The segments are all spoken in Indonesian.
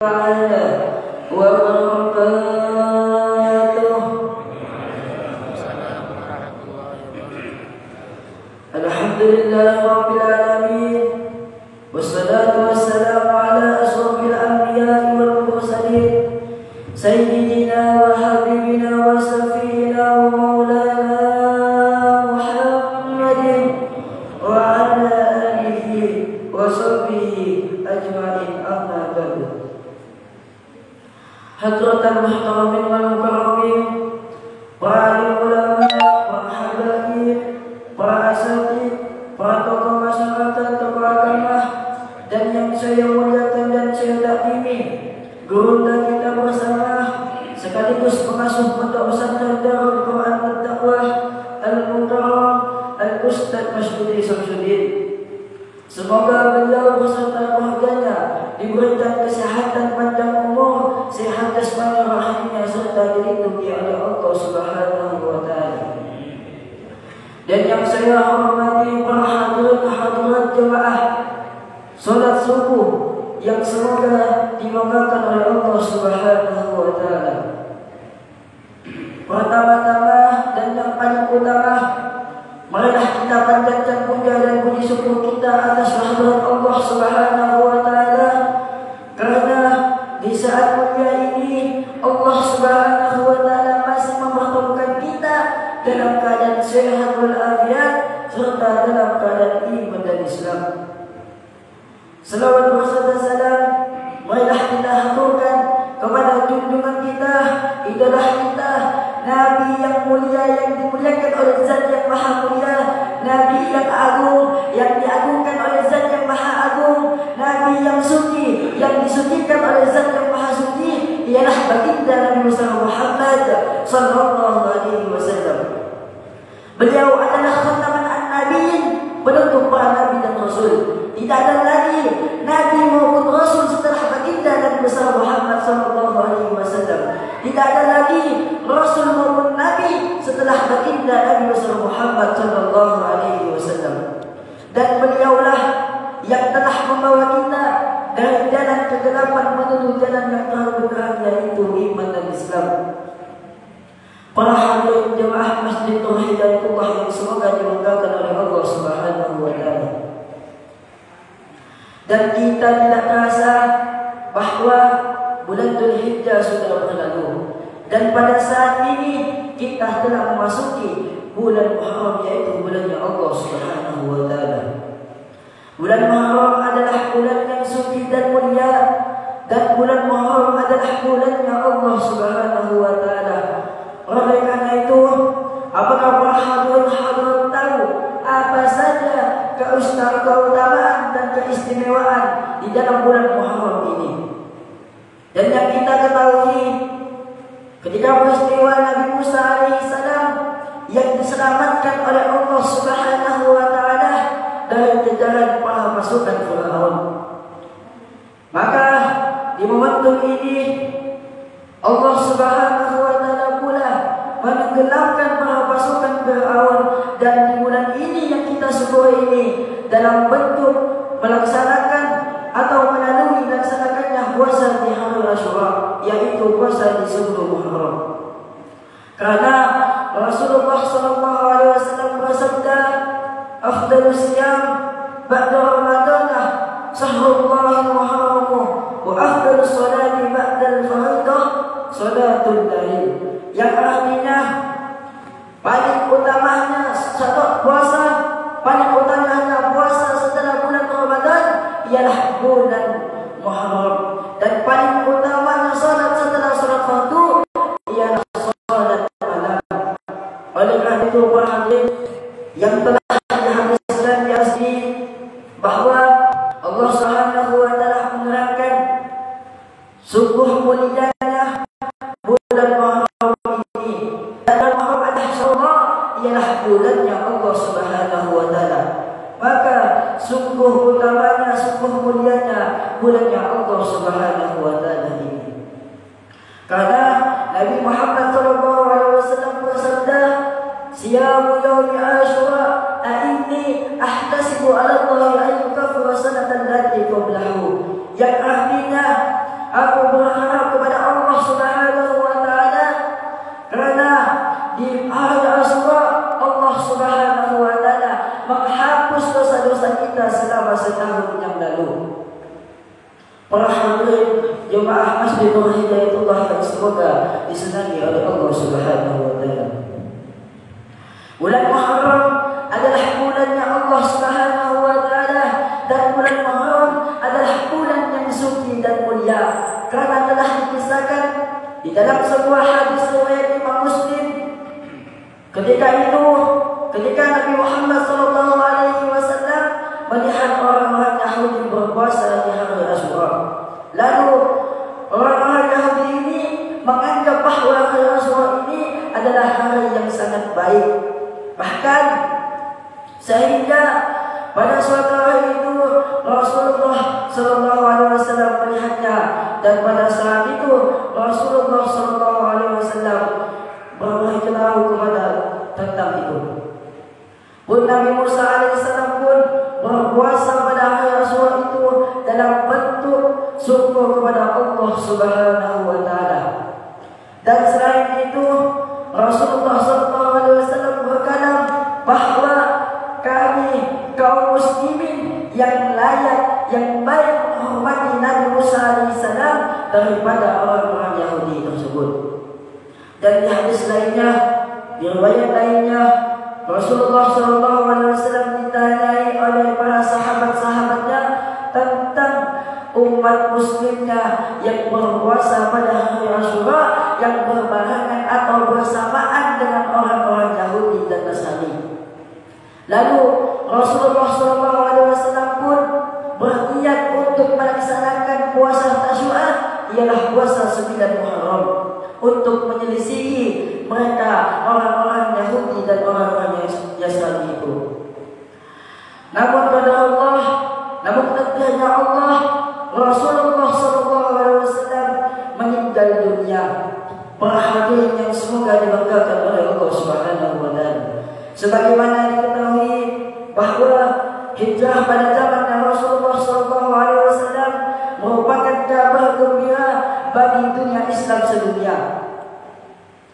تعالى وبركاته. الحمد لله رب العالمين والصلاة والسلام على أشرف الأنبياء والمرسلين سيدنا وحبيبنا وسفينا ومولانا محمد وعلى آله وصحبه أجمعين. أما بعد، حضرة المحترمين والمكرمين، para ulama, para habaib, para asatidz, para tokoh masyarakat, tokoh agama, dan yang saya muliakan dan saya takdimi, guru dan kita bersama, sekaligus pengasuh pondok pesantren Darul Quran At-Taqwa Al-Mukarram Al-Ustadz Mas'udi Samsudin. Semoga beliau beserta keluarganya diberikan kesehatan panjang umur, sehat jasmani rohaninya, serta dilindungi oleh Allah Subhanahu wa Ta'ala. Dan yang saya hormati para hadirin jemaah salat subuh yang semoga dimanggakan oleh Allah Subhanahu wa Ta'ala. Pertama-tama dan yang paling utama, marilah kita panjatkan puja dan puji syukur kita atas kehadirat Allah Subhanahu wa Ta'ala, karena di saat mulia ini Allah Subhanahu wa Ta'ala masih mempertemukan kita dalam keadaan sehat walafiat serta dalam keadaan iman dan Islam. Selawat berserta salam marilah kita haturkan kepada junjungan kita, idola kita, Nabi yang mulia yang dimuliakan oleh Zat yang Maha Mulia, Nabi yang agung yang diagungkan oleh Zat yang Maha Agung, Nabi yang suci yang disucikan oleh Zat yang Maha Suci, ialah baginda Nabi Muhammad sallallahu alaihi wasallam. Beliau adalah khataman an-nabiyyin, penutup para nabi dan rasul. Tidak ada lagi nabi maupun rasul setelah baginda Nabi Muhammad sallallahu alaihi wasallam. Tidak ada lagi rasul maupun nabi setelah baginda Nabi Muhammad sallallahu alaihi wasallam. Dan beliaulah yang telah membawa kita dari jalan kegelapan menuju jalan yang terlalu terang, yaitu iman dan Islam. Para hadirin jemaah Masjid Tauhid Hidayatullah yang semoga dimanggakan oleh Allah Subhanahu wa Ta'ala. Dan kita tidak terasa bahwa bulan Dzulhijjah sudah berlalu, dan pada saat ini kita telah memasuki bulan Muharram, yaitu bulannya Allah Subhanahu wa Ta'ala. Bulan Muharram adalah bulan yang suci dan mulia, dan bulan Muharram adalah bulannya Allah Subhanahu wa Ta'ala. Oleh karena itu, apakah para hadirin tahu apa saja keutamaan dan keistimewaan di dalam bulan Muharram ini? Dan yang kita ketahui, ketika peristiwa Nabi Musa alaihissalam yang diselamatkan oleh Allah Subhanahu wa Ta'ala dari kejaran para pasukan Firaun, maka di momentum ini Allah Subhanahu wa Ta'ala pula menenggelamkan para pasukan Firaun. Dan di bulan ini yang kita syukuri ini dalam bentuk melaksanakan atau melalui laksanakannya puasa di hari Asyura, yaitu puasa di 10 Muharram. Karena Rasulullah sallallahu alaihi wasallam bersabda, "Afdalus siyam ba'da Ramadanah shahrullahil muharram wa afdalus salati ba'da al-fardh salatul lail." Yang artinya paling utamanya satu puasa, paling utamanya puasa setelah bulan Ramadan ialah bulan Muharram, dan paling utamanya salat setelah salat fardu ialah salat malam. Oleh karena itu para hadirin yang telah dihadiskan di asli bahwa Allah Subhanahu wa Ta'ala menerangkan sungguh mulianya bulan Muharram ini, dan Muharram adalah ialah bulannya Allah Subhanahu wa Ta'ala. Maka sungguh utamanya, sungguh mulianya bulannya Allah Subhanahu wa Ta'ala ini. Karena Nabi Muhammad sallallahu alaihi wasallam bersabda, "Siyamu yaumi Asyura a'inni ahtasibu 'ala Allah an yukaffira sanatan allati qablahu." Yang artinya, aku hadirin jemaah Masjid Nur Hidayatullah yang semoga disenangi oleh Allah Subhanahu wa taala. Bulan Muharram adalah bulannya Allah Subhanahu wa taala, dan bulan Muharram adalah bulan yang suci dan mulia, karena telah dikisahkan di dalam sebuah hadis riwayat Imam Muslim ketika Nabi Muhammad SAW melihat orang-orang Yahudi berpuasa di hari Asyura. Lalu orang-orang Yahudi ini menganggap bahawa hari Asyura ini adalah hari yang sangat baik. Bahkan sehingga pada suatu hari itu Rasulullah SAW melihatnya, dan pada saat itu Rasulullah SAW beritahu kepada tentang itu. Pun Nabi Musa AS pun berpuasa pada hari Asyura itu dalam bentuk syukur kepada Allah Subhanahu wa taala. Dan selain itu Rasulullah SAW berkata bahawa kami kaum muslimin yang layak, yang baik menghormati Nabi Musa AS daripada orang-orang Yahudi tersebut. Dan di hadis lainnya, di riwayat lainnya, Rasulullah SAW ditanyai oleh para sahabat-sahabatnya tentang umat muslimnya yang berpuasa pada hari Asyura yang berbarengan atau bersamaan dengan orang-orang Yahudi dan Nasrani. Lalu Rasulullah SAW pun berniat untuk melaksanakan puasa Tasyu'ah, ialah puasa 9 Muharram, untuk menyelisihi mereka orang-orang Yahudi dan orang-orang Nasrani itu. Namun takdirnya Allah, Rasulullah SAW meninggal dunia. Para hadirin yang semoga dibanggakan oleh Allah Subhanahu wa taala. Sebagaimana diketahui bahawa hijrah pada zaman Rasulullah SAW merupakan kabar gembira bagi dunia Islam sedunia.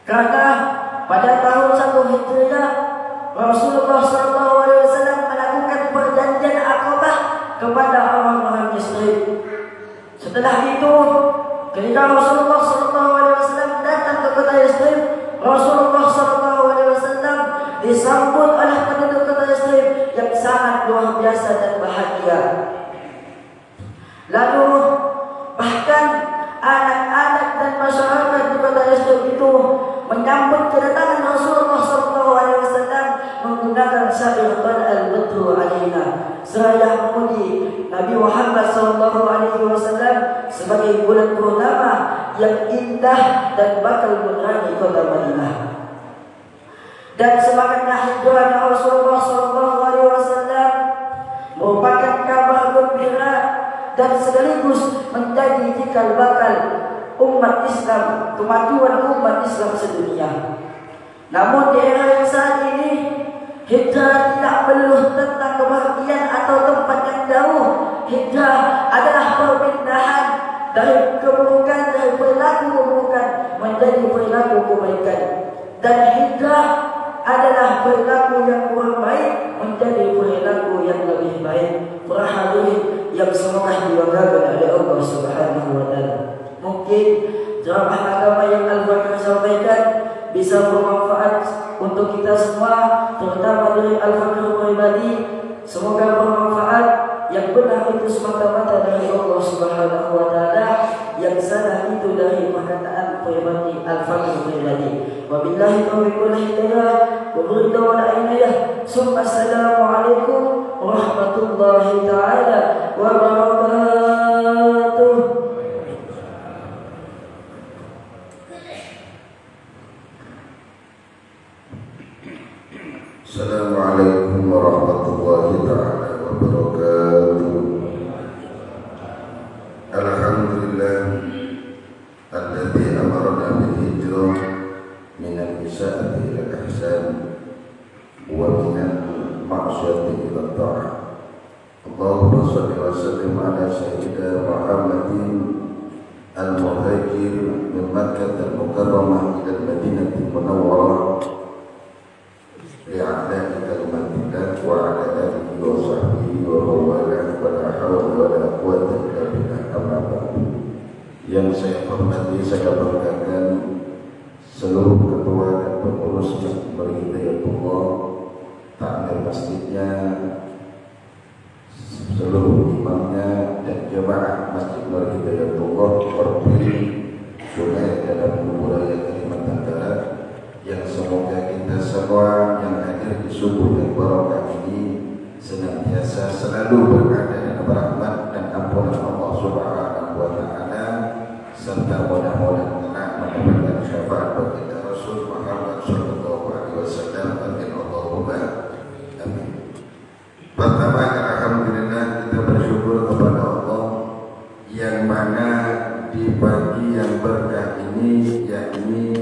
Karena pada tahun 1 Hijriah Rasulullah SAW melakukan perjanjian Aqabah kepada orang-orang Yathrib. Setelah itu, ketika Rasulullah SAW datang ke kota Yathrib, Rasulullah SAW disambut oleh penduduk kota Yathrib yang sangat luar biasa dan bahagia. Lalu bahkan anak-anak dan masyarakat di kota Yathrib itu menyambut kedatangan Rasulullah SAW menggunakan syair al-badru alaina, seraya memuji Nabi Muhammad SAW sebagai bulan purnama yang indah dan bakal menerangi kota Madinah. Dan semangatnya hijrah Rasulullah SAW merupakan kabar gembira dan sekaligus menjadi cikal bakal umat Islam, kemajuan umat Islam sedunia. Namun di era yang saat ini, hijrah tidak melulu tentang kebahagiaan atau tempat yang jauh. Hijrah adalah perpindahan dari keburukan, dari perilaku keburukan menjadi perilaku kebaikan. Dan hijrah adalah perilaku yang kurang baik menjadi perilaku yang lebih baik. Para hadirin yang semoga dibanggakan oleh Allah Subhanahu wa taala. Mungkin ceramah agama yang Al-Fakir sampaikan bisa bermanfaat untuk kita semua, terutama dari Al-Fakir pribadi. Semoga bermanfaat. Yang benar itu semata-mata dari Allah Subhanahu wa taala, yang salah itu dari perkataan pribadi Al-Fakir pribadi. Wabillahi taufiq wal hidayah, wa ridha wal inayah. Assalamualaikum warahmatullahi taala wabarakatuh. Assalamualaikum warahmatullahi taala wabarakatuh. Alhamdulillah alladzi amarna bil hijrah min al-isa'ati ila al-ihsan wa min al-ma'siyati ila al-ta'ah. Allahumma shalli wa sallim ala sayyidina Muhammadin al-muhajir min Makkah al-Mukarramah ila al-Madinah al-Munawwarah li'a'la'i kalimatillah wa 'ala alihi wa sahbihi wa man walah wa la hawla wa la quwwata illa billah. Amma ba'du. yang saya hormati, saya banggakan seluruh ketua dan pengurus Masjid Hidayatullah, takmir masjidnya, seluruh imamnya dan jemaah Masjid Hidayatullah Perpiri Sungai dalam Budaya Kalimantan Barat, yang semoga kita semua yang hadir di subuh yang barokah ini senantiasa selalu berada dalam rahmat dan ampunan Allah Subhanahu wa Ta'ala, serta mudah-mudahan mendapatkan syafaat baginda Rasul Muhammad sallallahu alaihi wasallam. Amin Allahumma amin. Pertama, alhamdulillah kita bersyukur kepada Allah yang mana di pagi yang berkah ini, yakni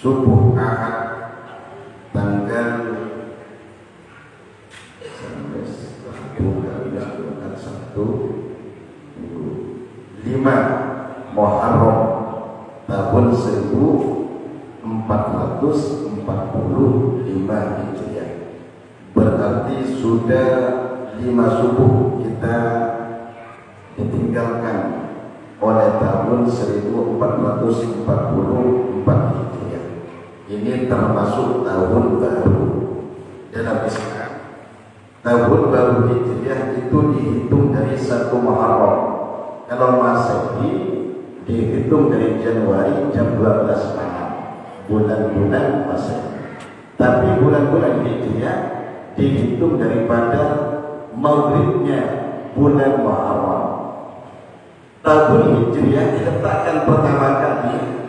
subuh Ahad tanggal 5 Muharram tahun 1445 Hijriah. Berarti sudah 5 subuh kita ditinggalkan oleh tahun 1444 Hijriah. Ini termasuk tahun baru dalam Islam. Tahun baru Hijriah itu dihitung dari 1 Muharram. Kalau Masehi dihitung dari Januari jam 12 malam, bulan-bulan Masehi. Tapi bulan-bulan Hijriah dihitung daripada maghribnya bulan Muharram. Tahun Hijriah diletakkan pertama kali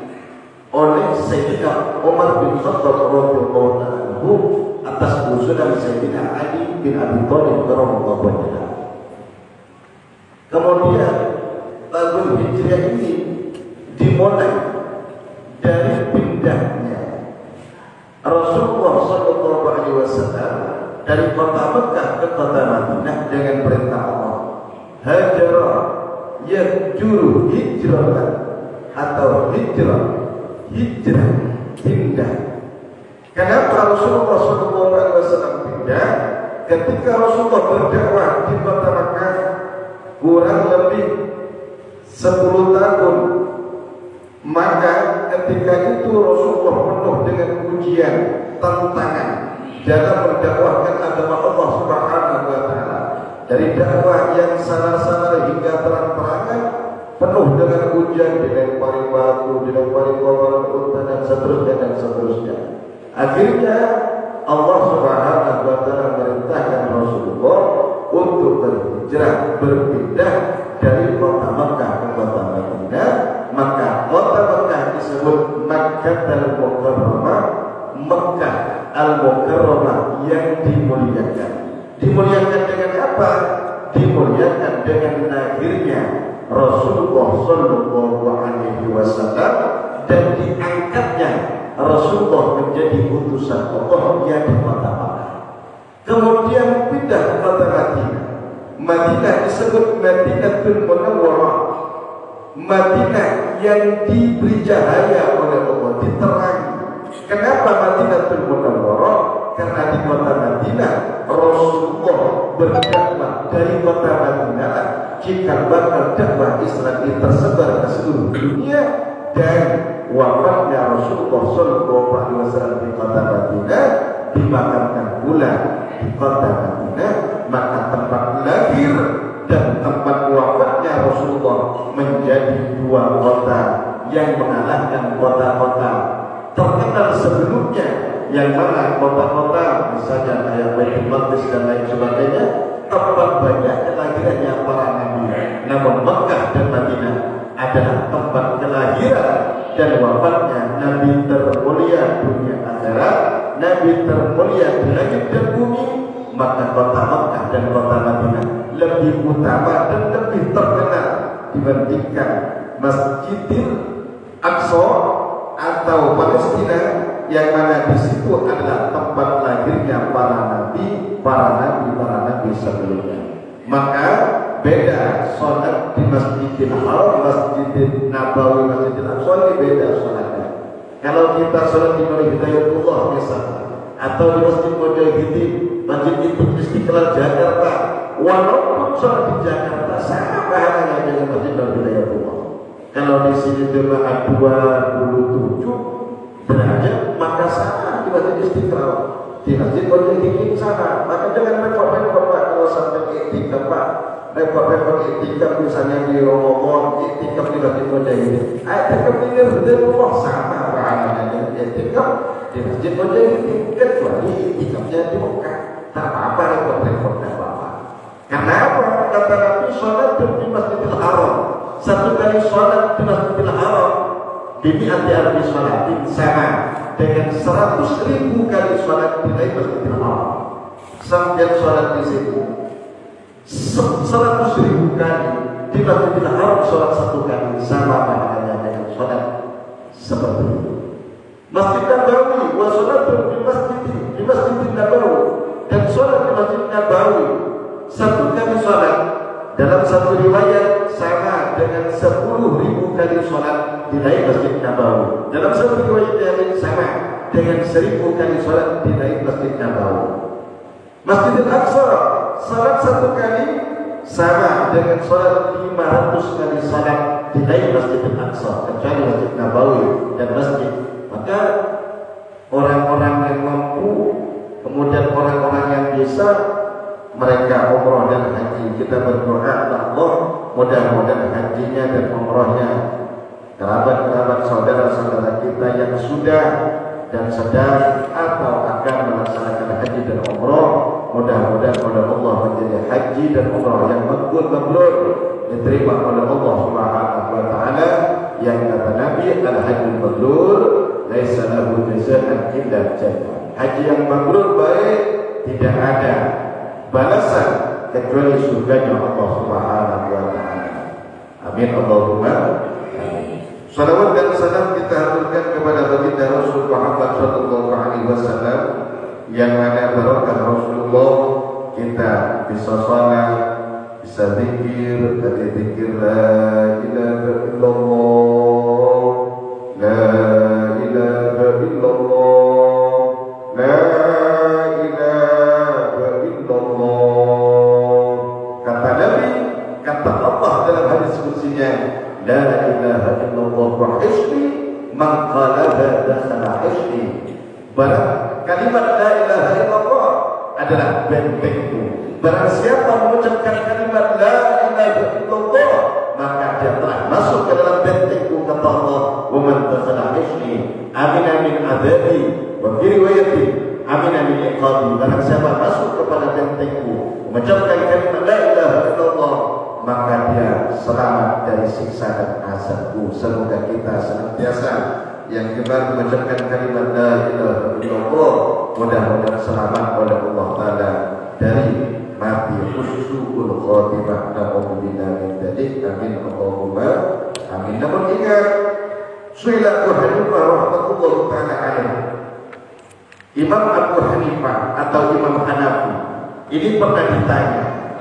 oleh Sayyidina Umar bin Khattab radhiyallahu anhu atas usulan Sayyidina Ali bin Abi Thalib radhiyallahu anhu. Kemudian tahun Hijriah ini dimulai dari pindahnya Rasulullah sallallahu alaihi wasallam dari kota Mekah ke kota Madinah dengan perintah Allah. Hajara yajuru hijratan atau hijrah pindah. Kenapa Rasulullah sallallahu alaihi wasallam pindah? Ketika Rasulullah berdakwah di kota Mekah kurang lebih 10 tahun, maka ketika itu Rasulullah penuh dengan ujian, tantangan dalam mendakwahkan agama Allah Subhanahu wa Ta'ala. Dari dakwah yang sanar-sanar hingga terang-terangan, penuh dengan ujian, dilempari batu, dilempari kotoran unta dan seterusnya. Akhirnya Allah Subhanahu wa Ta'ala merintahkan Rasulullah untuk berhijrah, berpindah dari kota Mekah ke kota Madinah. Maka kota Mekah disebut Makkah al-Mukarramah, Mekah al-Mukarramah yang dimuliakan. Dimuliakan dengan apa? Dimuliakan dengan lahirnya Rasulullah sallallahu alaihi wasallam dan diangkatnya Rasulullah menjadi utusan Allah yang di kota Mekah. Kemudian pindah ke kota Madinah. Madinah disebut Madinatul Munawwarah, Madinah yang diberi cahaya oleh Allah, diterangi. Kenapa Madinatul Munawwarah? Karena di kota Madinah Rasulullah berdakwah dari kota Madinah jika bakal dakwah Islam ini tersebar ke seluruh dunia. Dan wafatnya Rasulullah sallallahu alaihi wasallam di kota Madinah, dimakamkan pula di kota Madinah. Maka tempat lahir dan tempat wafatnya Rasulullah menjadi 2 kota yang mengalahkan kota-kota terkenal sebelumnya, yang mana kota-kota misalnya kayak Baitul Maqdis dan lain sebagainya tempat banyak kelahirannya para nabi. Namun Mekah dan Madinah adalah tempat kelahiran dan wafatnya Nabi termulia dunia akhirat, Nabi termulia di langit dan bumi. Maka kota Mekah dan kota Madinah lebih utama dan lebih terkenal dibandingkan Masjidil Aqsa atau Palestina, yang mana di situ adalah tempat lahirnya para nabi sebelumnya. Maka beda sholat di Masjidil Haram, Masjidil Nabawi, Masjidil Aqsa ini beda sholatnya. Kalau kita sholat di Hidayatullah misalnya, atau di Masjid Mujahidin, Masjid Istiqlal Jakarta, walaupun sholat di Jakarta sama halnya dengan Masjid Hidayatullah. Kalau di sini jemaah 27 derajat, maka sana di Masjid Istiqlal, di Masjid Baitul sana. Maka jangan repot-repot Pak kalau sampai iktikaf Pak. Repot-repot iktikaf misalnya di Ramadan, iktikaf di Masjid Mujahidin. Iktikaf di rumah sama pahalanya iktikaf di Masjid Mujahidin, kecuali iktikafnya di Mekah. Tak apa-apa repot-repot, tak apa-apa. Karena apa? Kata Nabi, sholat di Masjidil Haram. Satu kali sholat di Masjidil Haram dimi'ati alfi sholatin sama dengan 100.000 kali sholat di Masjidil Haram. Sampai sholat di situ 100.000 kali di Masjidil Haram, sholat satu kali sama pahalanya dengan sholat seperti itu. Masjid Nabawi, wa sholatun di Masjid Nabawi, dan sholat di Masjid Nabawi satu kali sholat dalam satu riwayat sama dengan 10.000 kali sholat di Masjid Nabawi. Dalam satu riwayat yang sama dengan 1.000 kali sholat di Masjid Nabawi. Masjidil Aqsa, sholat satu kali sama dengan sholat 500 kali sholat di Masjidil Aqsa, kecuali Masjid Nabawi dan masjid. Maka orang-orang yang mampu, kemudian orang-orang yang bisa, mereka umrah dan haji. Kita berdoa Allah mudah-mudahan hajinya dan umrahnya kerabat-kerabat saudara-saudara kita yang sudah dan sedang atau akan melaksanakan haji dan umrah, mudah-mudahan oleh Allah menjadi haji dan umrah yang mabrur diterima oleh Allah Subhanahu wa taala, yang kata Nabi, al-hajjul mabrur laisa lahu jazaa'un illa jannah. Haji yang mabrur baik, tidak ada balasan kecuali surganya Allah Subhanahu wa taala. Amin Allahumma amin. Salawat dan salam kita haturkan kepada baginda Rasul Muhammad sallallahu alaihi wasallam, yang mana barokah Rasulullah kita bisa salat, bisa zikir, tadi zikir la ilaha illallah, la ilaha illallah, la ilaha illallah. Kata Nabi, kata Allah dalam hadis kutsinya, la ilaha illallah wa hisbi man qalaha dakhala hisbi. Barang kalimat la ilaha illallah adalah bentengku. Barang siapa mengucapkan kalimat la ilaha illallah, maka dia telah masuk ke dalam bentengku, kata Allah. Wa man dakhala hisbi amina min adzabi, wa fi riwayati amina min iqabi. Barang siapa masuk kepada bentengku, mengucapkan kalimat la ilaha illallah, maka dia selamat dari siksa dan azabku. Semoga kita senantiasa yang gemar mengucapkan kalimat la ilaha illallah, mudah-mudahan selamat oleh Allah taala dari mati husnul khatimah. Na'udzubillah min dzalik. Amin Allahumma amin. Namun ingat, Su'ila Abu Hanifah rahmatullah taala alaih, Imam Abu Hanifah atau Imam Hanafi ini pernah ditanya,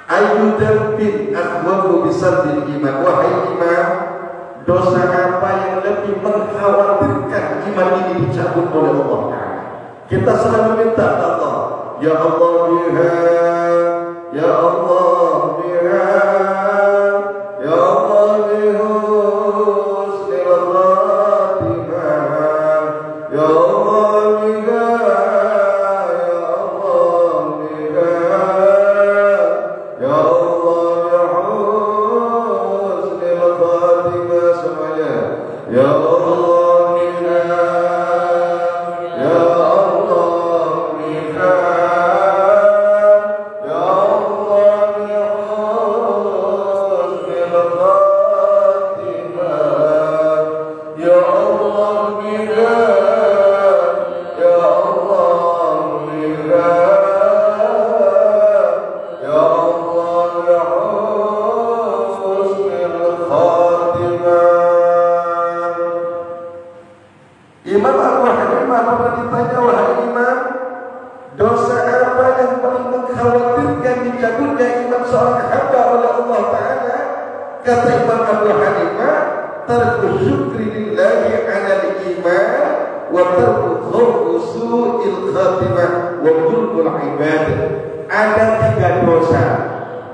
ayu dzambin akhwafu bisaddil iman. Wahai imam, dosa apa yang lebih mengkhawatirkan iman ini dicabut oleh Allah Ta'ala? Kita selalu minta Allah, ya Allah biha, ya Allah biha, ya Allah bihusnil khatimah, ya Allah biha, ya Allah biha, ya Allah bihusnil khatimah. Semuanya, ya Allah biha, ya Allah biha, ya Allah bihusnil khatimah, ya Allah biha, ya Allah biha, ya Allah bihusnil khatimah. Imam Abu Hanifah pernah ditanya, wahai imam, dosa apa yang paling mengkhawatirkan dicabutnya iman seorang hamba oleh Allah Ta'ala? Kata Imam Abu Hanifah, tarku syukri lillahi ala al-iman wa tarku khawfu su'il khatimah wa zulmul ibadah. Ada 3 dosa,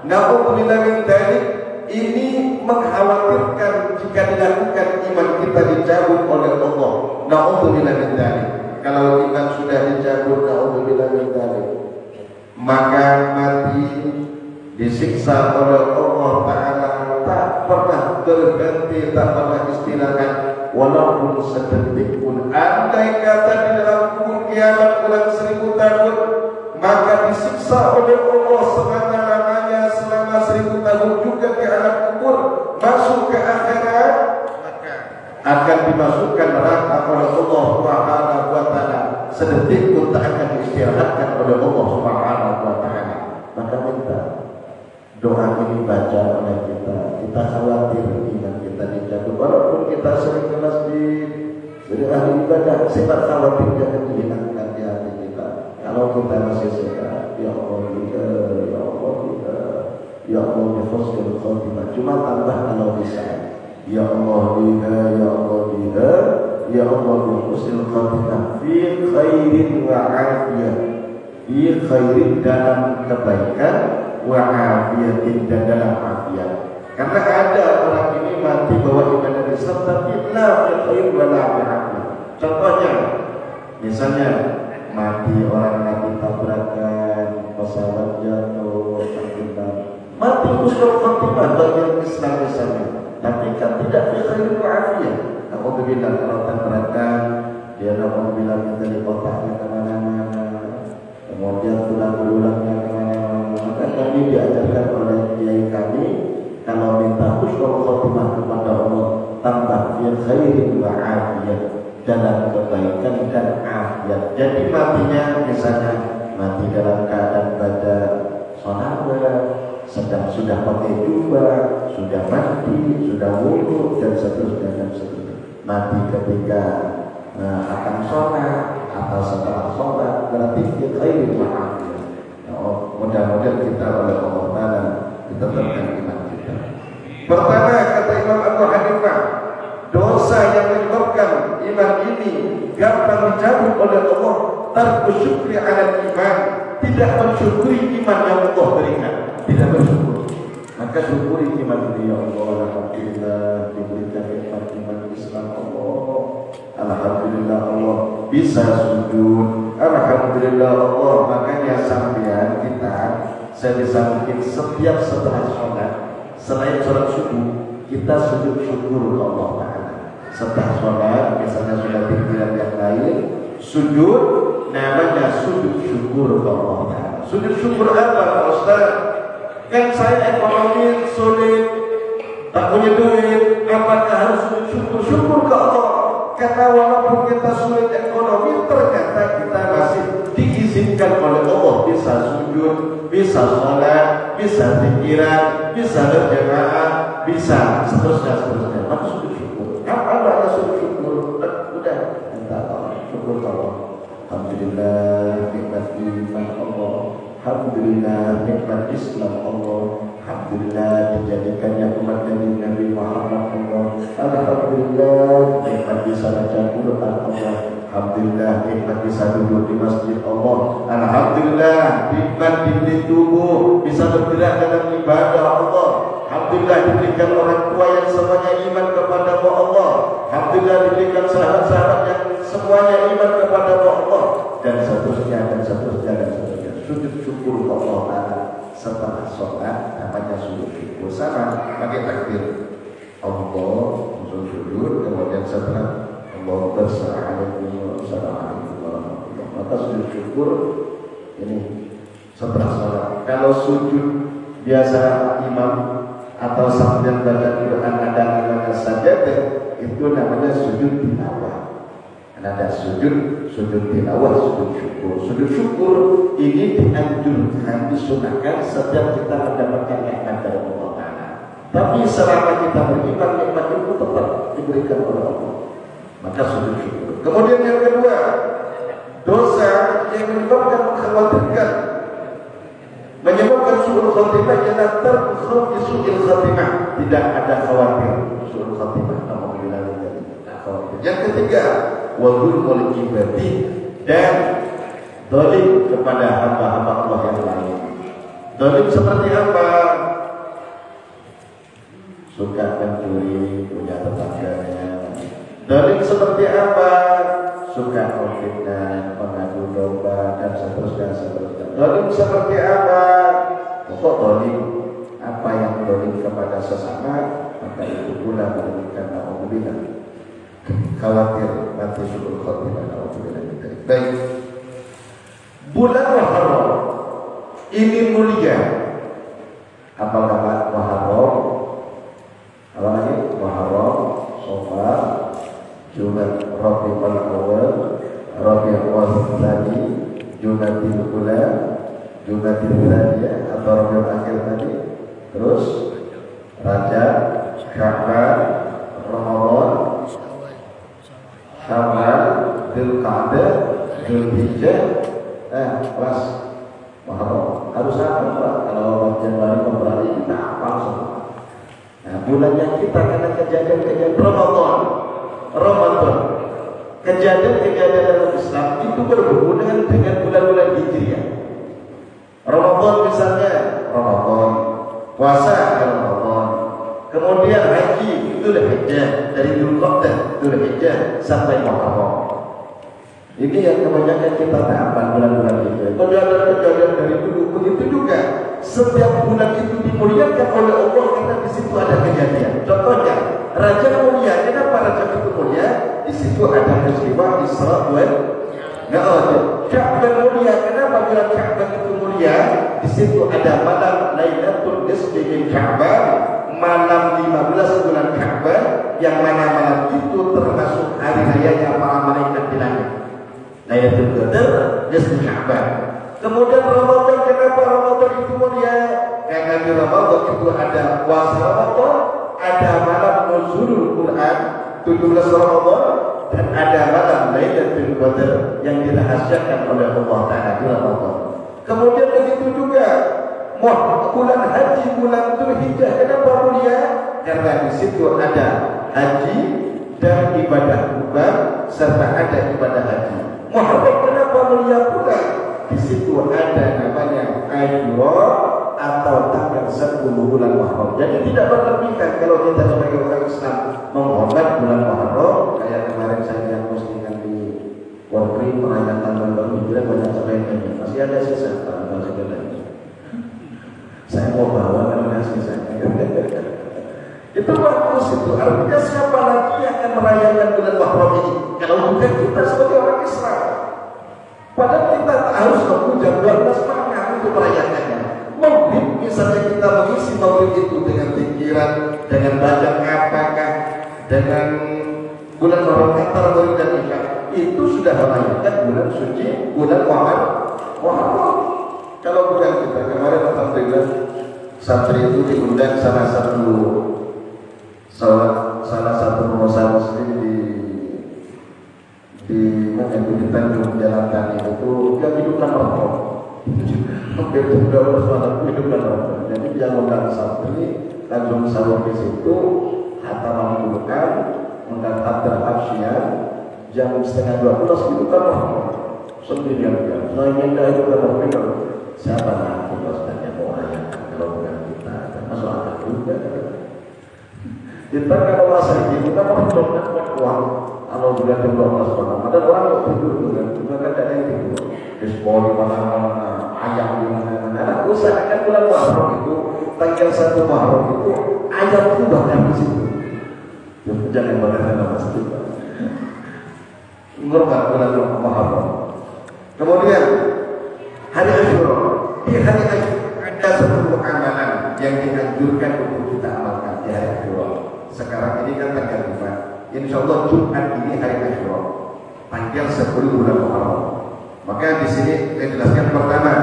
na'udzubillah min dzalik, ini mengkhawatirkan jika iman kita dicabut oleh Allah. Na'udzubillah min dzalik. Kalau iman sudah dicabut, na'udzubillah min dzalik, maka mati disiksa oleh Allah Ta'ala tak pernah berhenti, tak pernah istirahat, walaupun sedetik pun. Andai kata di dalam kubur kiamat ulang 1000 tahun, maka disiksa oleh Allah selama-lamanya, selama 1000 tahun juga ke alam kubur, masuk ke akhirat, maka akan dimasukkan neraka oleh Allah Subhanahu wa Ta'ala. Sedetik pun tak akan diistirahatkan oleh Allah Subhanahu wa Ta'ala. Maka minta doa ini baca oleh kita. Kita khawatir iman kita dicabut, walaupun kita sering ke masjid, jadi ahli ibadah, sifat khawatir jangan dihilangkan di hati kita. Kalau kita masih sehat, ya Allah kita, ya Allah kita, ya Allah bihusnul khatimah. Cuma tambah kalau bisa, ya Allah kita, ya Allah kita, ya Allah bihusnul khatimah, fi khairin wa afiyah, fi khairin dalam kebaikan, wa afiyatin dan dalam afiat. Karena ada orang ini mati bawa ibadah Islam tapi la fi khair wa la fi afiat. Contohnya, misalnya mati orang mati tabrakan, pesawat jatuh, tertimpa, mati husnul khatimah bagian Islam misalnya, tapi kan tidak fi khair wa afiat. Alhamdulillah kalau tabrakan, dia alhamdulillah kita di kotaknya kemana-mana, kemudian tulang-tulangnya kemana-mana. Maka kami diajarkan oleh kiai kami, kalau minta husnul khatimah kepada Allah, tambah fi khairin wa afiyah, dalam kebaikan dan afiat. Jadi matinya misalnya mati dalam keadaan baca sholawat, sedang sudah pakai jubah, sudah mandi, sudah wudu dan seterusnya dan seterusnya. Mati ketika akan sholat atau setelah sholat, berarti fi khairin wa afiyah. Mudah-mudahan kita oleh Allah Ta'ala ditetapkan iman kita. Pertama, kata Imam Abu Hanifah, dosa yang menyebabkan iman ini gampang dicabut oleh Allah, tarku syukri ala iman, tidak mensyukuri iman yang Allah berikan, tidak bersyukur. Maka syukuri iman ini, ya Allah, alhamdulillah diberikan iman Islam Allah, alhamdulillah Allah bisa sujud, alhamdulillah Allah. Makanya sampean kita, saya bisa mungkin setiap setelah sholat, selain sholat subuh, kita sujud syukur ke Allah Ta'ala. Setelah sholat, misalnya sudah pikiran yang lain, sujud, namanya sujud syukur ke Allah Ta'ala. Sujud syukur apa, Ustaz? Kan saya ekonomi sulit, tak punya duit, apakah harus sujud syukur? Syukur ke Allah. Karena walaupun kita sulit ekonomi, ternyata kita masih diizinkan oleh Allah bisa sujud, bisa sholat, bisa pikiran, bisa berjamaah, bisa seterusnya. Maka sujud syukur. Apa makna sujud syukur? Udah, minta Allah, syukur Allah. Alhamdulillah nikmat iman Allah, alhamdulillah nikmat Islam Allah, alhamdulillah dijadikannya umat Nabi Muhammad Allah, alhamdulillah nikmat bisa baca Quran Allah, alhamdulillah nikmat bisa duduk di masjid Allah, alhamdulillah nikmat diberi tubuh bisa bergerak dalam ibadah Allah, alhamdulillah diberikan orang tua yang semuanya iman kepada Allah, alhamdulillah diberikan sahabat-sahabat yang semuanya iman kepada Allah, dan seterusnya. Sujud syukur Allah Ta'ala setelah sholat namanya sujud syukur. Sama pakai takbir Allah sujud, kemudian setelah Allah Assalamualaikum warahmatullahi. Maka sujud syukur ini setelah sholat. Kalau sujud biasa imam atau sambil baca Quran ada namanya sajadah, itu namanya sujud tilawah. Ada sujud tilawah, sujud syukur. Sujud syukur ini dianjurkan, disunahkan setiap kita mendapatkan nikmat dari Allah Ta'ala. Tapi selama kita beriman, nikmat itu tetap diberikan oleh Allah. Maka sujud syukur. Kemudian yang kedua, dosa yang menyebabkan su'ul khatimah ialah terkhawfi su'ul khatimah. Tidak ada khawatir su'ul khatimah. Alhamdulillah. Yang ketiga, wadul ibadi, dan dolim kepada hamba-hamba Allah yang lain. Dolim seperti apa? Suka mencuri punya tetangganya, Dolim seperti apa? Suka konflik, mengadu domba dan seterusnya. Dolim seperti apa? Pokok dolim, apa yang dolim kepada sesama, maka itu pula menjadikan na'udzubillah. Khawatir mati syukur khotimah, na'udzubillah. Baik. Bulan Muharram ini mulia. Apa nama Muharram? Apa lagi? Muharram, Safar, Jumat, Rabiul Awal, Rabiul Tsani, Jumatil Ula, Jumatil Tsaniyah atau Rabiul Akhir tadi. Terus Rajab, Sya'ban, Ramadan, Syawal, Dzulqa'dah, Dzulhijjah, kelas Muharram. Harus apa Pak? Kalau Januari Februari kita hafal semua. Nah, bulannya kita karena kejadian-kejadian Ramadan. Kejadian-kejadian dalam Islam itu berhubungan dengan bulan-bulan Hijriah. Ramadan misalnya, Ramadan, puasa Ramadan. Kemudian haji itu Dzulhijjah, dari Dzulqa'dah, Dzulhijjah sampai Muharram. Ini yang kebanyakan kita hafal bulan-bulan itu. Kalau ada kejadian dari dulu, begitu juga setiap bulan itu dimuliakan oleh Allah karena di situ ada kejadian. Contohnya, Rajab mulia. Kenapa Rajab itu mulia? Di situ ada peristiwa Isra wal Mi'raj. Sya'ban mulia. Kenapa bulan Sya'ban itu mulia? Di situ ada malam Lailatul Nisfi min Sya'ban, malam 15 bulan Sya'ban, yang mana malam itu termasuk hari rayanya para malaikat di langit. Lailatul Qadar, Nisfu Sya'ban. Kemudian Ramadan, kenapa Ramadan itu mulia? Karena di Ramadan itu ada puasa Ramadan, ada malam nuzulul Quran 17 Ramadan, dan ada malam Lailatul Qadar yang dirahasiakan oleh Allah Ta'ala di Ramadan. Kemudian begitu juga bulan haji, bulan Dzulhijjah. Kenapa mulia? Karena di situ ada haji dan ibadah kurban serta ada ibadah haji. Muharram kenapa mulia pula? Di situ ada namanya Asyura atau tanggal 10 bulan Muharram. Jadi tidak berlebihan kalau kita sebagai orang Islam menghormat bulan Muharram. Kayak kemarin saya yang postingan di Workri perayaan tahun baru Hijriah, banyak sebagainya. Masih ada sisa tanggal sebagainya. Saya mau bawa karena sisanya. Itu bagus itu. Artinya siapa lagi yang akan merayakan bulan Muharram ini? Kalau bukan kita sebagai orang Islam. Padahal kita harus memuja 12 makna untuk merayakannya. Maulid, misalnya kita mengisi maulid itu dengan pikiran, dengan baca apakah, dengan bulan Muharram antara maulid dan isya, itu sudah merayakan bulan suci, bulan Muharram. Kalau bukan kita, kemarin alhamdulillah santri itu diundang salah satu pengusaha muslim di Tanjung Jalan Tani itu yang hidupkan rokok. Hampir 3 orang hidupkan rokok. Jadi dia mengundang santri, langsung sahur di situ, hatam Al-Quran, undang Abdul Hafsiyah, jam 11:30 hidupkan rokok. Sendirian dia. Saya minta hidupkan rokok. Siapa nak kita sebenarnya mau rayakan kalau bukan kita? Masuk akal juga. Kita kalau masa ini kita memperjuangkan uang. Kalau bulan 12 malam, ada orang yang tidur kan, juga kan ada yang tidur. Disebol di mana-mana, ayam di mana-mana. Nah, usahakan bulan Muharram itu, tanggal 1 Muharram itu, ayam itu banyak di situ. Jangan banyak nama masjid. Ngorban bulan Muharram. Kemudian hari Asyura. Di hari Asyura ada 10 amalan yang dianjurkan untuk kita amalkan di hari Asyura. Sekarang ini kan tanggal 5. Insya Allah Jumat ini hari Asyura, tanggal 10 bulan Muharram. Maka di sini saya jelaskan pertama,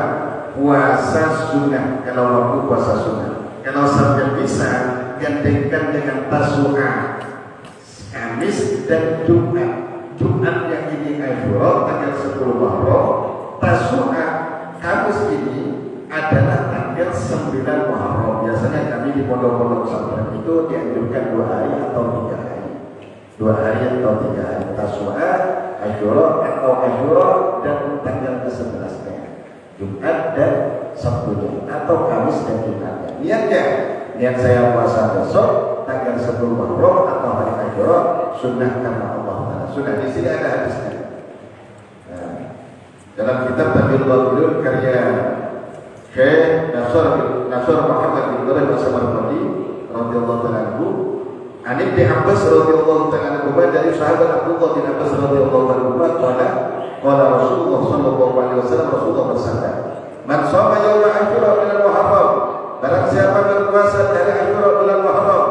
puasa sunnah. Kalau waktu puasa sunnah, kalau sampai bisa gantikan dengan Tasu'a, Kamis dan Jumat. Jumat yang ini Asyura tanggal 10 Muharram, Tasu'a Kamis ini adalah tanggal 9 Muharram. Biasanya kami di pondok-pondok pesantren itu dianjurkan 2 hari atau 3 hari. 2 hari atau 3 hari. Tasu'a, Asyura atau Asyura dan tanggal ke-11-nya, Jumat dan Sabtunya, atau Kamis dan Jumatnya. Niatnya, niat saya puasa besok tanggal 10 Muharram atau hari Asyura sunnah karena Allah Taala. Sunnah di sini ada hadisnya. Nah, dalam kitab Tabiul Qaulun karya Syekh Nasr Muhammad bin Ibrahim As-Samarqandi radhiyallahu ta'ala anhu, An Ibnu Abbas radhiyallahu ta'ala anhu, dari sahabat Abdullah bin Abbas radhiyallahu ta'ala anhu, qala Rasulullah sallallahu alaihi wasallam, Rasulullah bersabda, "Man shoma yauma Asyura bulan Muharram, barang siapa berpuasa dari Asyura bulan Muharram,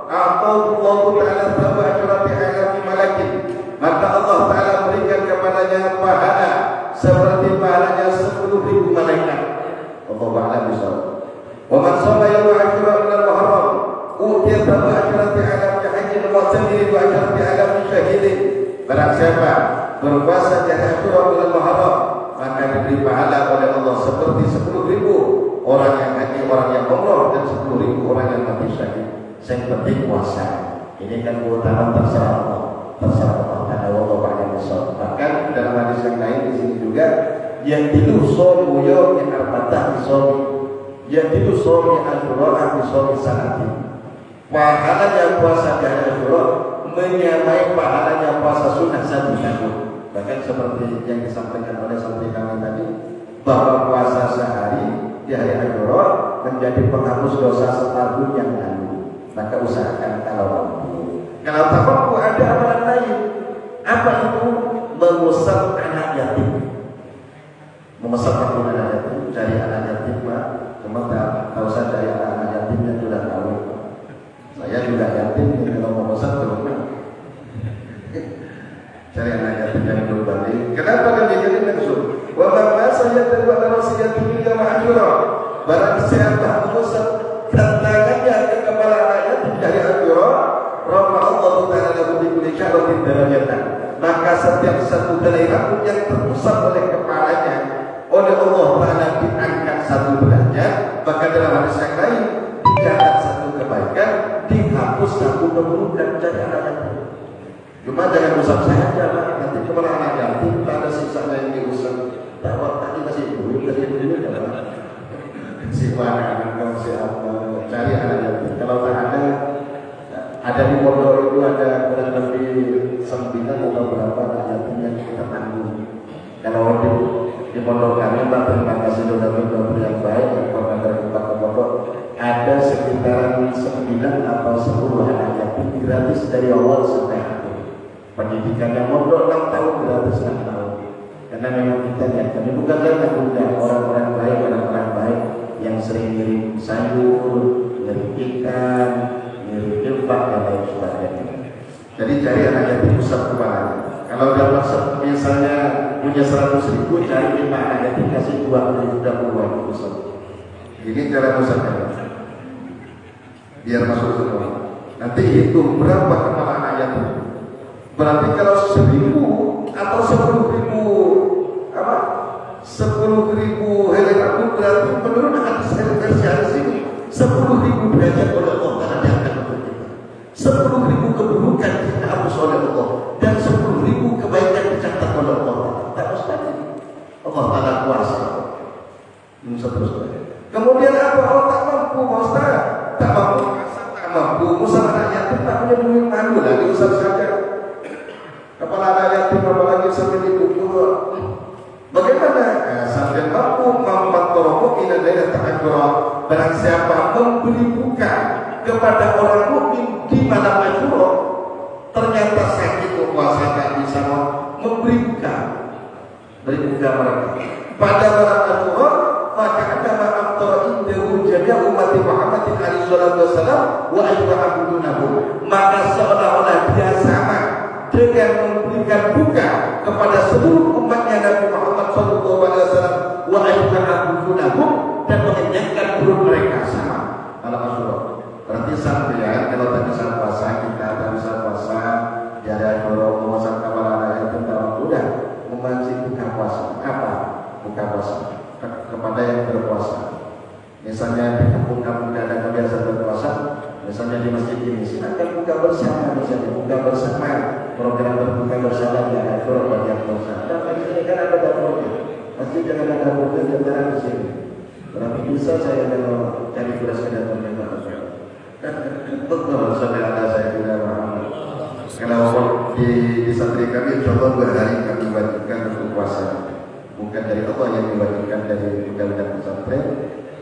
a'taqallahu ta'ala thawabu asyrati alafi malakin, maka Allah Ta'ala berikan kepadanya pahala seperti pahalanya 10.000 malaikat." Allahu a'lam bishawab. "Wa man shoma yauma Asyura bulan Muharram, utiya thawabu asyrati alafi hajjin wa mu'tamirin wa asyrati alafi syahidin." Barang siapa berpuasa di Asyura bulan Muharram, maka diberi pahala oleh Allah seperti 10.000 orang yang haji, orang yang umrah, dan 10.000 orang yang mati syahid. Yang penting puasa. Ini kan keutamaan terserah Allah, terserah Allah. Karena Allah banyak besar. Bahkan dalam hadis yang lain di sini juga, yang tilu somu yawmin arba'ah bisomi, yang tilu somi Asyura bisomi sanati. Pahalanya puasa di Asyura menyamai pahalanya puasa sunnah 1 tahun. Bahkan seperti yang disampaikan oleh santri kami tadi, bahwa puasa sehari di hari Asyura menjadi penghapus dosa setahun yang lalu. Maka usahakan kalau mampu. Kalau tak mampu, ada amalan lain. Apa itu? Mengusap anak yatim. Memesan anak yatim, cari anak yatim, Pak. Cuma tak usah cari anak yatim yang sudah tahu. Saya juga yatim, kalau memesan belum. Cari anak yatim yang belum balik. Kenapa demikian maksud? Wa ma saya terbuat wasiat dunia Asyura. Barang siapa mengusap tangannya ke kepala anak yatim dari Asyura, rafa Allah Ta'ala lahu bi kulli syahratin darajatan. Maka setiap satu helai rambut yang terusap oleh kepalanya, oleh Allah Ta'ala diangkat 1 derajat. Maka dalam hadis yang lain, dicatat 1 kebaikan, dihapus 1 keburukan dari anak yatim. Cuma jangan usap saja, nanti kepala anak yatim tak ada sisanya yang diusap. Tahu tadi masih duit dari dulu kan? Si anak si apa? Cari anak yatim. Kalau tak ada di pondok itu ada kurang lebih 9 atau berapa anak yatim yang kita tanggung. Kalau di pondok kami, Pak, terima kasih sudah berdoa yang baik, yang dari Pak ke pondok, ada sekitar 9 atau 10 anak yatim gratis dari awal sampai akhir. Pendidikan yang mondok 6 tahun gratis 6 tahun. Karena memang kita lihat, kami bukan karena orang-orang baik, orang-orang baik yang sering ngirim sayur, ngirim ikan, ngirim infak dan lain sebagainya. Jadi cari anak yatim usap kepalanya. Kalau dapat misalnya punya 100.000, cari 5 anak yatim kasih 20.000 uang usap. Ini cara usapnya. Biar masuk semua. Nanti hitung berapa kepala anak yatim. Berarti kalau 1.000 atau 10.000 apa? 10.000 helai rambut, berarti menurut hadis ini 10.000 derajat oleh Allah Ta'ala diangkat untuk kita. 10.000 keburukan dihapus oleh Allah dan 10.000 kebaikan dicatat oleh Allah. Tak mustahil. Allah Ta'ala kuasa. Seterusnya. Kemudian apa? Oh, tak mampu, Ustaz. Tak mampu, tak mampu. Musa anak yatim tak punya duit malu lagi usap saja. Kepala anak yatim apalagi sampai dikubur. Bagaimana? Sampai mampu memantoroku ila daerah ta'asyura. Barang siapa memberi buka kepada orang mukmin di malam Asyura, ternyata sakit puasa tak bisa memberi buka. Beri buka mereka pada malam Asyura, maka ada ma'amtara indahu jami'a umat Muhammadin alaihi salatu wassalam wa ayyuhabudunahu. Maka seolah-olah dia sama dengan memberikan buka kepada seluruh umatnya Nabi Muhammad SAW wa ayyuhannahum, dan mengenyangkan perut mereka sama malam Asyura. Berarti sampai kalau tak bisa puasa, kita tak bisa puasa jadi Asyura, puasa kepala raya itu tak mudah memancing buka puasa. Apa buka puasa? Kepada yang berpuasa. Misalnya di kampung-kampung ada kebiasaan berpuasa, misalnya di masjid ini, silakan buka bersama, misalnya buka bersama, program berbuka bersama di Asyura bagi yang puasa. Dan di sini kan ada dapurnya, masjid jangan ada dapurnya di antara di sini. Berarti bisa saya kalau cari beras ke dapurnya Pak Asyura. Betul, saudara saya tidak paham. di santri kami insya Allah 2 hari kami wajibkan untuk puasa. Bukan dari Allah yang diwajibkan, dari undang-undang pesantren,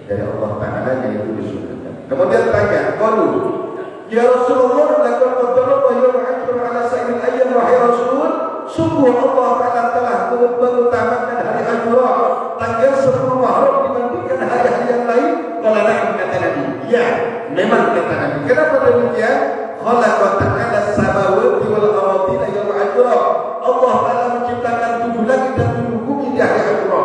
dari Allah Ta'ala yaitu disunahkan. Kemudian tanya, qalu ya Rasulullah, laqad qaddara yawm Ashura ala sa'il ayyam wahai Rasul, sungguh Allah Ta'ala telah mengutamakan hari Ashura tanggal 10 Muharram dibandingkan hari-hari yang lain. Qala na'am, kata Nabi. Ya, memang kata Nabi. Kenapa demikian? Khalaqa ta'ala samawati wal ardina yawm Ashura. Allah Ta'ala menciptakan 7 langit dan 7 bumi di hari Ashura.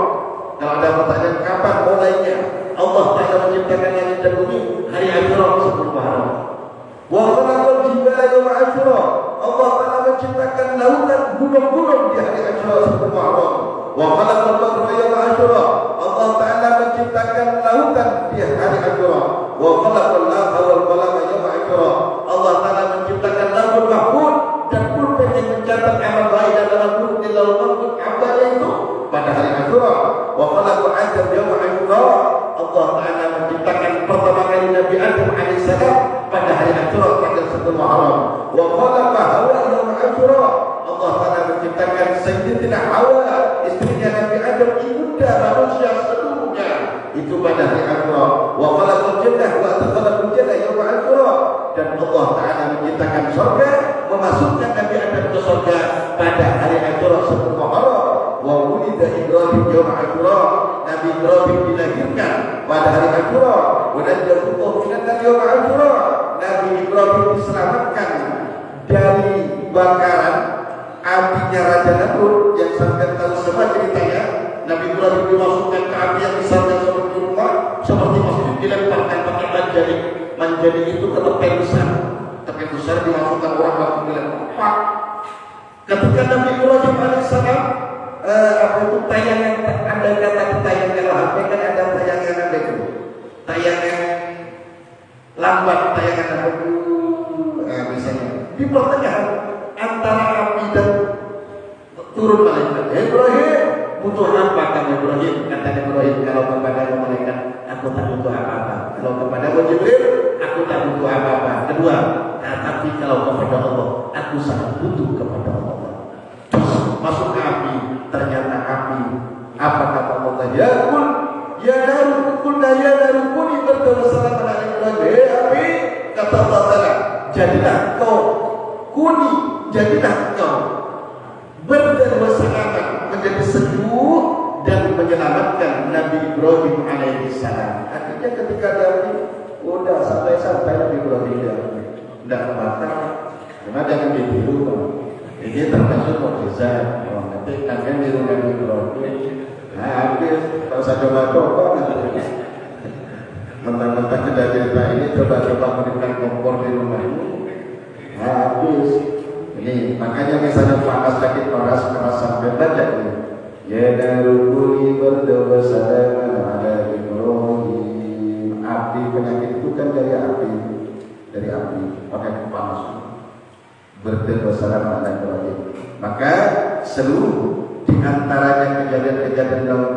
Kalau ada pertanyaan kapan mulainya Allah Ta'ala menciptakan langit dan bumi, hari Ashura 10 Muharram. Wa khalaqal jibala yawm Ashura. Allah Ta'ala menciptakan lautan gunung-gunung di hari Ashura 10 Muharram. Wa khalaqal bahra yawm Ashura. Allah Ta'ala menciptakan lautan di hari Ashura. Wa khalaqal lawha wal qalama yawm Ashura. Allah Ta'ala menciptakan lauhul mahfuz dan pulpen yang mencatat amal baik dan amal buruk di lauhul mahfuz amalnya itu pada hari Ashura. Wa khalaqal Adam yawm Ashura. Allah Ta'ala menciptakan pertama kali Nabi Adam alaihissalam pada hari Ashura tanggal 1 Muharram. Wa khalaqa Hawa yawm Ashura. Allah Ta'ala menciptakan Sayyidatina Hawa, istrinya Nabi Adam, ibunda manusia seluruhnya, itu pada hari Ashura. Wa khalaqal jannah wa adkhalal jannah yawm Ashura. Dan Allah Ta'ala menciptakan surga, memasukkan Nabi Adam ke surga pada hari Ashura 10 Muharram. Wa wulida Ibrahim yawm Ashura. Nabi Ibrahim dilahirkan pada hari Ashura. Wa najjahullahu minan nar yawm Ashura. Nabi Ibrahim diselamatkan dari bakaran apinya Raja Namrud yang sampai tahu semua ceritanya. Nabi Ibrahim dimasukkan ke api yang besarnya seperti rumah, seperti masjid, dilemparkan pakai manjani itu ke tepi besar dimasukkan orang waktu dilempar. Ketika Nabi Ibrahim alaihissalam apa itu tayangan, ada kata tayangan HP kan, ada tayangan apa itu, tayangan lambat, tayangan apa itu, misalnya di pertengahan antara api dan turun malaikat. Ibrahim, butuh apa kamu Ibrahim? Kata Ibrahim, kalau kepada malaikat aku tak butuh apa-apa. Kalau kepada Jibril aku tak butuh apa-apa. Kedua, tapi kalau kepada Allah aku sangat butuh kepada Allah. Terus masuk ke api, ternyata api. Apa kata Allah? Ya kul, ya narukul, ya narukuni berdosa pada Ibrahim. Api, kata Allah Ta'ala, jadilah kau kuni, jadilah kau berdosa menjadi sejuk dan menyelamatkan Nabi Ibrahim alaihissalam. Akhirnya ketika Nabi udah santai-santai Nabi Ibrahim tidak kebakar, cuma jangan ditiru. Ini termasuk mukjizat. Nanti kalian di rumah Nabi Ibrahim, habis tak usah coba-coba. Mentang-mentang sudah cerita ini, coba-coba berikan kompor di rumah ini, habis. Ini makanya misalnya panas sakit panas sampai baca ini. Ya darukuni berdosa ala Ibrahim. Api penyakit itu kan dari api, pakai panas. Berdosa ala Ibrahim. Maka seluruh diantaranya kejadian-kejadian yang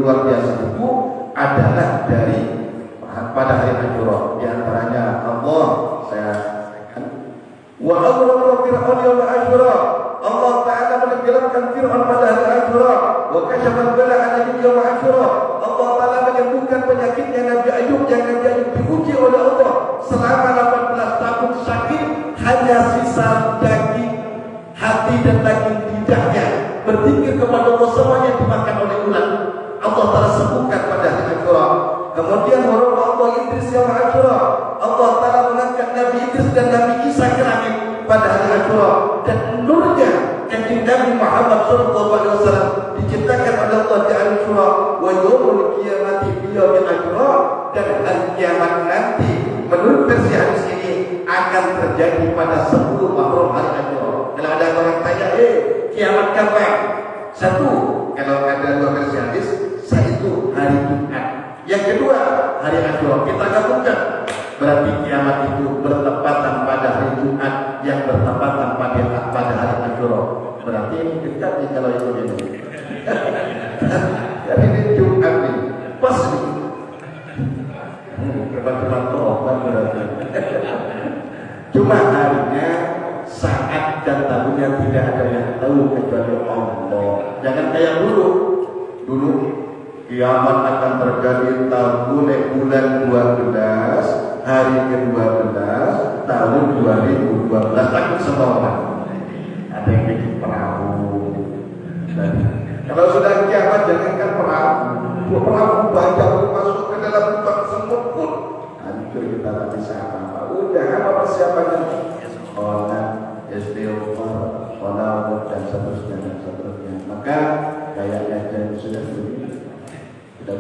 luar biasa itu adalah dari pada hari Ashura. Diantaranya Allah wa awra Fir'aun yawm Ashura. Allah Ta'ala menenggelamkan Fir'aun pada hari Ashura. Wa kashafa bala an yawm Ashura. Allah Ta'ala menyembuhkan penyakitnya Nabi Ayub yang Nabi Ayub diuji oleh Allah selama 18 tahun sakit, hanya sisa daging hati dan daging lidahnya, berzikir kepada Allah, semuanya dimakan oleh ular. Allah Ta'ala sembuhkan pada hari Ashura. Kemudian Allah Idris yawm Ashura. Allah Ta'ala mengangkat Nabi Idris dan Nabi Isa ke langit pada hari Ashura, dan nurnya kanjeng Nabi Muhammad SAW diciptakan oleh Allah di Ashura. Wa yaumul qiyamati fi yaumil Ashura. Dan hari kiamat nanti menurut versi hadis ini akan terjadi pada 10 Muharram hari Ashura. Kalau ada orang tanya, kiamat kapan? Satu, kalau ada 2 versi hadis, itu hari Jumat. Yang kedua, hari Ashura. Kita gabungkan, berarti kiamat itu bertepatan pada hari Jumat yang bertepatan pada hari Ashura. Berarti ini dekat nih kalau itu ini. Jadi ini Jumat nih, pas nih. Kebetulan terobat berarti. Cuma harinya, saat dan tahunnya Allah. Jangan kayak dulu. Dulu kiamat akan terjadi bulan 12 hari ke-12 tahun 2012. Takut semua orang. Ada yang bikin perahu. Kalau sudah kiamat jangankan perahu banyak masuk ke dalam lubang semut pun hancur, kita tak bisa apa-apa. Udah apa persiapannya? Sholat, istighfar, sholawat dan seterusnya. Maka kayaknya jam sudah begini. 10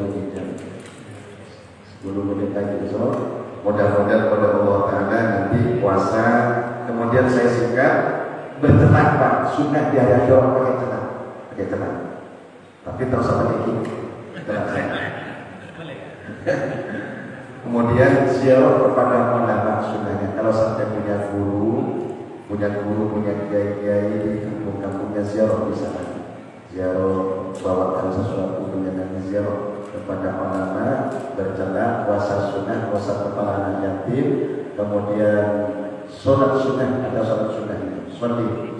menit lagi besok. Mudah-mudahan pada Allah Ta'ala nanti puasa. Kemudian saya singkat bertenang Pak, sunnah diajari orang pakai tenang. Tapi terus sama dikit. Kemudian ziarah kepada ulama sunnahnya. Kalau sampai punya guru, punya kiai-kiai di kampung-kampungnya, ziarah bisa. Ziarah bawakan sesuatu dengan ziarah kepada ulama, berjalan puasa sunnah, puasa kepala anak yatim, kemudian sholat sunnah, ada sholat sunnah ini,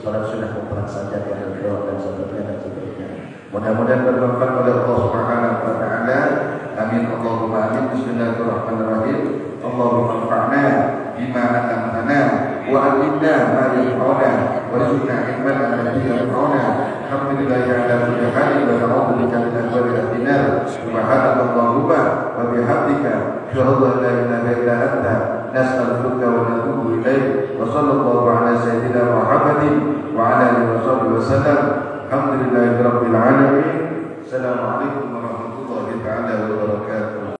sholat sunnah mutlak saja, dan seterusnya. Mudah-mudahan bermanfaat oleh Allah Subhanahu wa Ta'ala. Amin. Allahumma amin. Bismillahirrahmanirrahim. Allahumma anfa'na bima 'allamtana wa 'allimna ma yanfa'una warzuqna ilman alladhi yanfa'una. Alhamdulillahi 'ala kulli halin wa na'udzu bika min adhabil nar. Subhanakallahumma wa bihamdika asyhadu an la ilaha illa anta nastaghfiruka wa natubu ilaik. Wa sallallahu 'ala sayyidina Muhammadin wa 'ala alihi wa sallam. Alhamdulillahirabbil alamin. Assalamualaikum warahmatullahi wabarakatuh.